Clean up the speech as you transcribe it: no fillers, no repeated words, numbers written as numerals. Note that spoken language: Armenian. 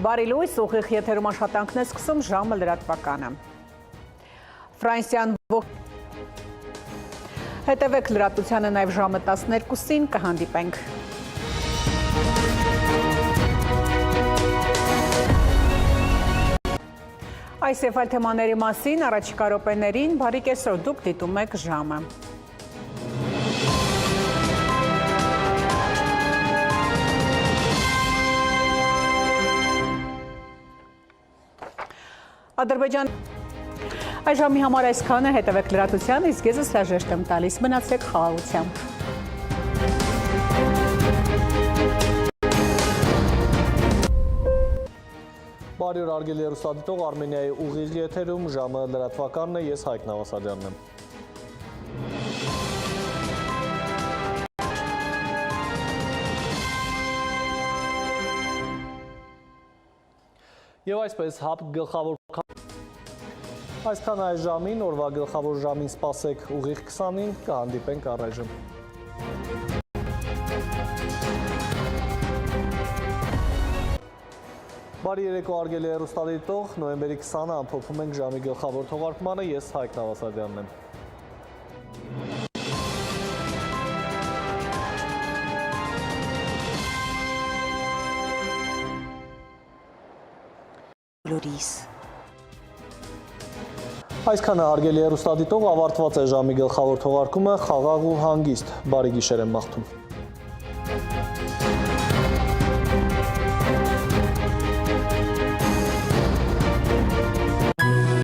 Բարի լույս, ուղիղ եթերում աշխատանքն է սկսում ժամը լրատվականը։ Ֆրանսիան հետևեք լրատվությանը նաև ժամը 12-ին կհանդիպենք։ Այս եւ այլ թեմաների մասին առաջիկա րոպեներին բարի կեսօր, դուք դիտում եք ժամը։ Ադրբեջան այս ժամի համար այսքանը, հետևեք լրատվությանը, իսկ ես հրաժեշտ եմ տալիս, մնացեք խաղաղությամբ։ Բարի օր, հարգելի հեռուստադիտող, Արմենիայի ուղիղ եթերում ժամը լրատվականն է, ես Հայկ Նավասարյանն եմ։ Եվ այսպես գլխավոր այսքան այս ժամին, օրվա գլխավոր ժամին սպասեք ուղիղ 20-ին, կհանդիպենք առայժմ։ Բարի երեկո, հարգելի հեռուստադիտող, նոյեմբերի 20-ը ամփոփում ենք ժամի գլխավոր թողարկմանը, ես Հայկ Նավասարյանն եմ։ Այսքանը, հարգելի հեռուստադիտող, ավարտված է ժամի գլխավոր թողարկումը, խաղաղ ու հանգիստ, բարի գիշեր եմ մաղթում։